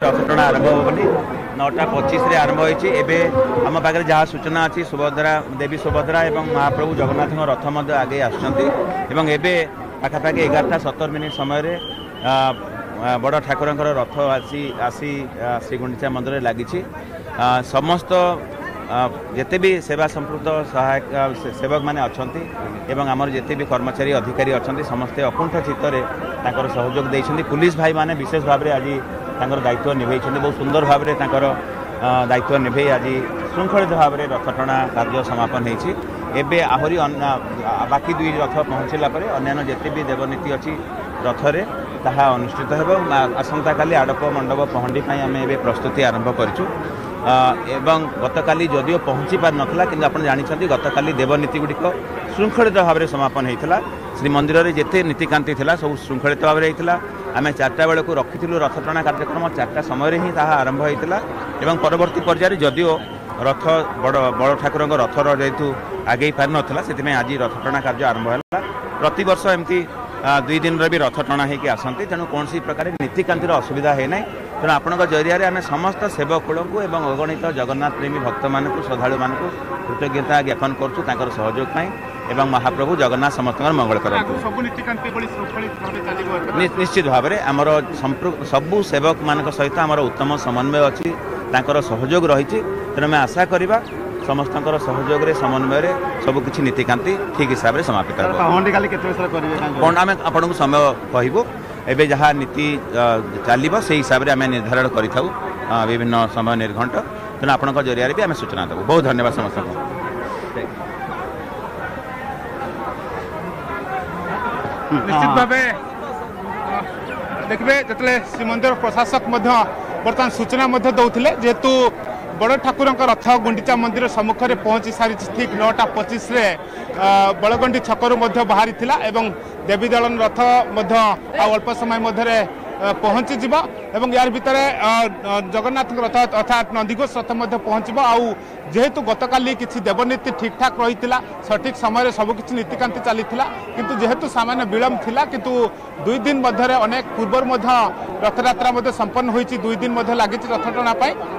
रथटଣା आरंभ हो बोली 9:25 आरंभ होती आम पाखे जहाँ सूचना अच्छी सुभद्रा देवी सुभद्रा और महाप्रभु जगन्नाथ रथ आगे आसुँच पाखापाखि 11:17 समय बड़ ठाकुर रथ आसी आसी श्री गुंडीचा मंदिर लगी समस्त जिते भी सेवा संपृक्त सहायक सेवक मैंने अच्छा आमर जिते भी कर्मचारी अधिकारी अच्छा समस्ते अकुंठ चित्तर सहयोग देते पुलिस भाई मैंने विशेष भाव में आज दायित्व निभे बहुत सुंदर भाव में दायित्व निभे आज श्रृंखलित भाव में रथटଣା कार्य समापन होती आहरी बाकी दुई रथ पहुँचला अन्य जिते भी देवनीति अच्छी रथरे ताहा अनुष्ठित हो आसंता काली आड़प मंडप पहंडी आम ए प्रस्तुति आरंभ करूँ एवं गतकाली जदिओ पहुँची पार नाला कि आप जानते गतकाली देवनीति गुड़िक श्रृंखलित भाव में समापन होता श्रीमंदिर में जिते नीतिकांति था सब श्रृंखलित भाव में होता आम 4टा बेलू रखिलु रथटଣା कार्यक्रम 4टा समय ही ताहा आरंभ होता एवं परवर्ती पर्यायर जदिओ रथ बड़ ठाकुर रथर जेहेतु आगे पार नाला से आज रथटଣା कार्य आरंभ है प्रति वर्ष एमती 2 दिन भी रथटଣା होगी आसती तेणु कौन प्रकार नीतिकांतिर असुविधा है ना तेणु आपण जरिया आम समस्त सेवक कूल को अगणित जगन्नाथ प्रेमी भक्त मान श्रद्धालु मान कृतज्ञता ज्ञापन कर सहयोग एवं महाप्रभु जगन्नाथ समस्त मंगल कर निश्चित भाव में आमर सबू सेवक मान सहित आमर उत्तम समन्वय अच्छी सहयोग रही तेणु आम आशा करवा समस्त सहयोग समन्वय सबकि नीतिकांति ठीक हिसाब से समापित आम आपको समय कहूँ एवं जहाँ नीति चलो से हिसाब से आम निर्धारण करूँ विभिन्न समय निर्घंट तेणु आपण जरिया भी आम सूचना देव बहुत धन्यवाद समस्त निश्चित भाव देखिए जो श्रीमंदिर प्रशासक बर्तमान सूचना दौले जेहेतु बड़ ठाकुर रथ गुंडीचा मंदिर सम्मुखें पहुंची सारी ठीक 9:25 बड़गंडी छकरू बाहरी एवं देवी दलन रथ अल्प समय मध्य पहुंची एवं यार भितर जगन्नाथ रथ अर्थात नंदीघोष रथ पहुँच जेहेतु गतकाली किसी देवनीति ठीक ठाक रही सठिक समय सबकि नीतिकांति चली किंतु जेहेतु सामान्य विलम्ब थिला किंतु 2 दिन मध्य अनेक पूर्व रथयात्रा संपन्न होती 2 दिन लगी रथटଣା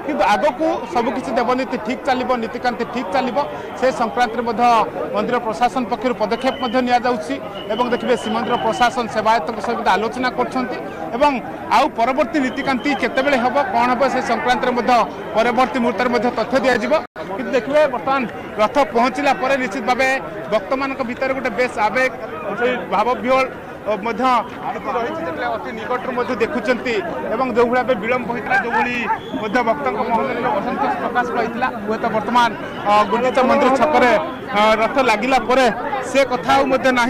किंतु आग को सबकि देवनीति ठीक चलो नीतिकांति ठीक चलो से संक्रांति मंदिर प्रशासन पक्षर पदक्षेप देखिए श्रीमंदिर प्रशासन सेवायत सहित आलोचना कर परवर्ती नीतिकांति केतेबेले हम कौन हम से संक्रांति परवर्ती मुहूर्त तथ्य दिज्व कि देखिए बर्तमान रथ पहुँचला निश्चित भाव भक्त मान भर गोटे बेस आवेग भाव विहल अति निकटर देखुं जो भाव विलम्ब होता जो भाई भक्त महल असंतोष प्रकाश रही हूँ तो बर्तमान गुंडीचा मंदिर छकरे रथ लगिला से कथा ना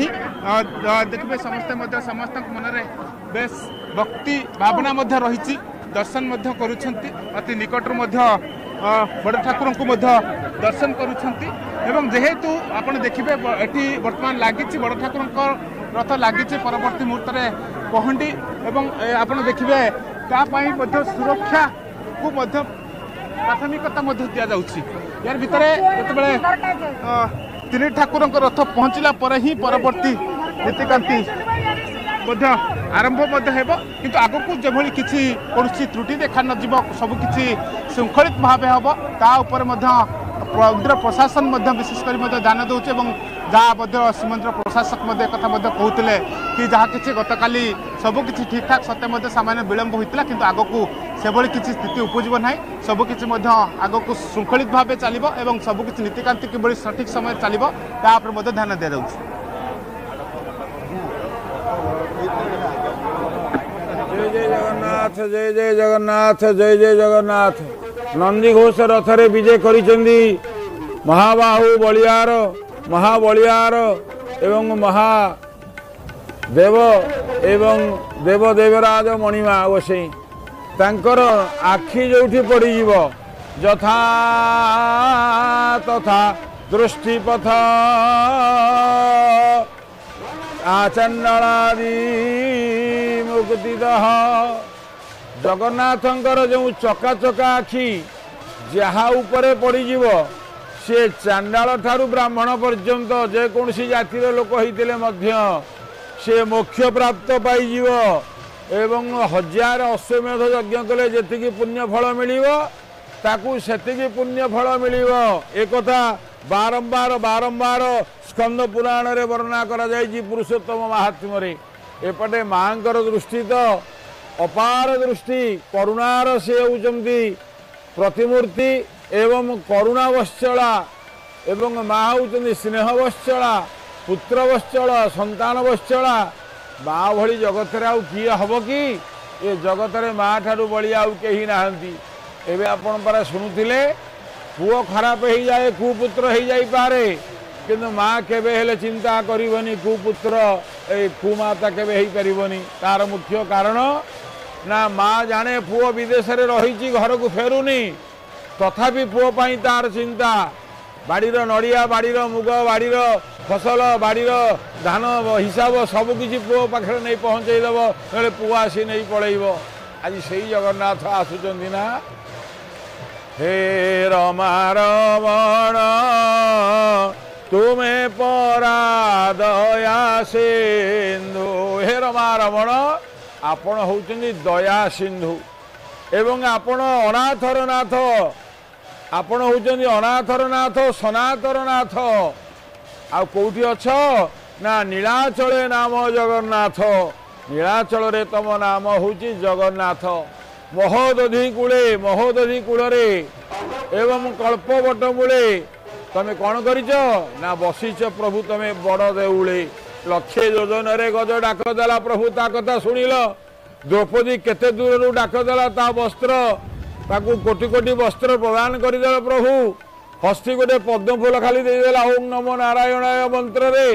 देखिए समस्ते समस्त मन में बेस भक्ति भावना रही दर्शन करुछंती अति निकटर बड़ ठाकुर को दर्शन करुछंती जेहेतु आप देखिए एटी बर्तमान लगी बड़ ठाकुर रथ लगी परवर्ती मुहूर्त में पहंडी एवं आप देखिए सुरक्षा को प्राथमिकता दि जाऊँगी यार भितर जो 3 ठाकुर रथ पहुँचला ही परवर्ती नीतिकांति आरंभ किंतु आग को जो किसी कौन त्रुटि देखा न सबकि श्रृंखलित भाव हम तापर मंदिर प्रशासन विशेषकर ध्यान दूचे जहाँ श्रीमंदिर प्रशासक कथा कहते कि जहाँ किसी गतकाली सबकि ठीक ठाक सत्य सामान्य विलम्ब होता किंतु आग को से किसी स्थिति उपजीव ना सबकि आग को श्रृंखलित भाव चलो और सबकि नीतिकांति कि सठिक समय चलो तापर ध्यान दि जाऊँगी जय जय जगन्नाथ जय जय जगन्नाथ जय जय जगन्नाथ नंदीघोष रथरे विजय करिसेंदी महाबाहु बलियार महाबलियार एवं महादेव एवं देव देवराज मणिमा बसई तांकर आखि जोठी पड़ी यथा तथा दृष्टिपथ आचंडादी मुक्तिदह जगन्नाथंकर जो चका चका आखि जहाँ उपरे पड़ीज सी चांडाल ठारू ब्राह्मण पर्यंत जेकोसी जातिर लोक होते से मोक्ष प्राप्त पाइज एवं 1000 अश्वमेध यज्ञ कले जेतिकी पुण्य फल मिलिबो ताकू सेतिकी पुण्य फल मिलिबो एक कथा बारंबार बारंबार स्कंद पुराण रे वर्णना करा जायछि पुरुषोत्तम महात्म्य रे एपटे मांकर दृष्टि तो अपार दृष्टि करुणार से होउचंती प्रतिमूर्ति एवं करुणावश्चला एवं माँ होउचंती स्नेहवश्चला पुत्रवश्चल संतानवश्चला माँ भली जगत रे आउ किए हब कि ये जगत रे माँ ठारू बड़ी आउ केही नाहंती एबे आपण परा सुनुथिले पुओ खराब हो जाए कुपुत्र हो जाई पारे किंतु माँ केबे हेले चिंता करिवनी कुपुत्र ए कुमाता केबे हेई परिवनी तार मुख्य कारण ना माँ जाने पुओ विदेश रे रहिची घर को फेरुनी तथापि पुओ पाई तार चिंता बाड़ीर नड़िया बाड़ीर मुग बाड़ीर फसल बाड़ीर धान हिसाब सबकि पुओ पाखे नहीं पहुँचेदेव ना पुओ आसी नहीं पलैब आज से जगन्नाथ आसुचंदी ना हे रमा रमण तुम्हें परा दया सिंधु हे रमा रमण आपण होउचंदी दया सिंधु एवं आपण अनाथर नाथ आपण होउचंदी अनाथर नाथ सनातन नाथ आ कोठी अछ ना नीलाचले नाम जगन्नाथ नीलाचल रे तम नाम होउची जगन्नाथ महोदधि कूले एवं कल्पवट मूले तमे कौन करिच ना बसीच प्रभु तमे बड़ देउले लक्षे योजन रे गज डाक देला प्रभु ता कथा सुनिल द्रौपदी केते दूर डाक देला ता वस्त्र ताकू कोटि कोटि वस्त्र प्रदान करदेल प्रभु हस्ती गोटे पद्म फूल खाली देदेला ओम नमो नारायणाय मंत्र रे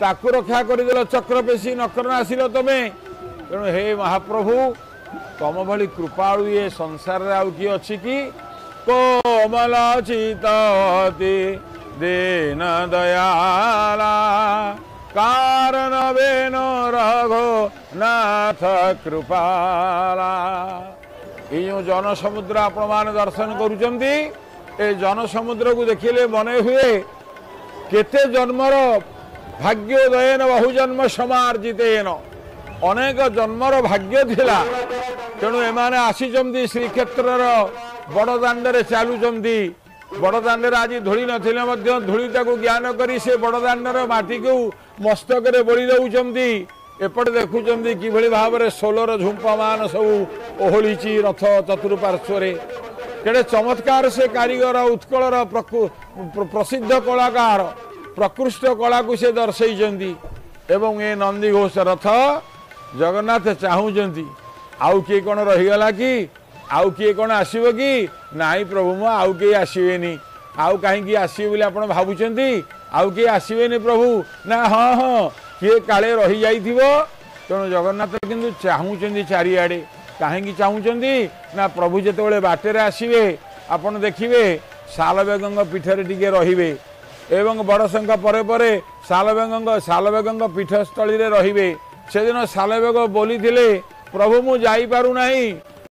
ताकू रक्षा करदेल चक्र पेशी नकर आसिल तमे तेणु हे महाप्रभु तम भली कृपालु ये संसार रे आउ कि अछि कि कोमल चितवती दीन दयाला कारण बेन रघो नाथ कृपाला ये जो जन समुद्र आपण माने दर्शन करूचंती ए जन समुद्र को देखिले मने हुए केते जन्मर भाग्योदयन बहुजन्म समार्जितेन अनेक जन्मर भाग्य थिला तेणु एमाने आसीचंती श्रीक्षेत्रर बड़दाण्डे चलुचंती बड़दाण्डे आज धूली नथिले मध्य धूलीटा को ज्ञान करी से बड़दाण्डर माटी को मस्तक रे बड़ी दउचंती एपटे देखुचंती किभली भाव रे सोलर झुंपमान सब ओहलीची रथ चतुर्पार्श्वरे केड़े चमत्कार से कारीगर उत्कलर प्रसिद्ध कलाकार प्रकृष्ट कला को से दर्शैचंती एवं ए नंदी घोष रथ जगन्नाथ चाहूचंती आउ किए कौन रहीगला कि आउ किए कौन आसब कि नाई प्रभु मो आउ किए आसबेनी आउ कहीं आसबे बोली आप भावुंट आउ किए आसबेनी प्रभु ना हाँ हाँ किए काले रही जाइथिबो तेणु जगन्नाथ किंतु चाहूचंती चारिआडे कहीं चाहूचंती ना प्रभु जेतेबेले बाटेरे आसबे आपण देखिबे सालबेगंग पीठरे टिके रहिबे एवं बड़संख परे परे सालबेगंग पीठस्थली रे रहिबे से दिन सालबेग बोली प्रभु मु जाई पारू नाही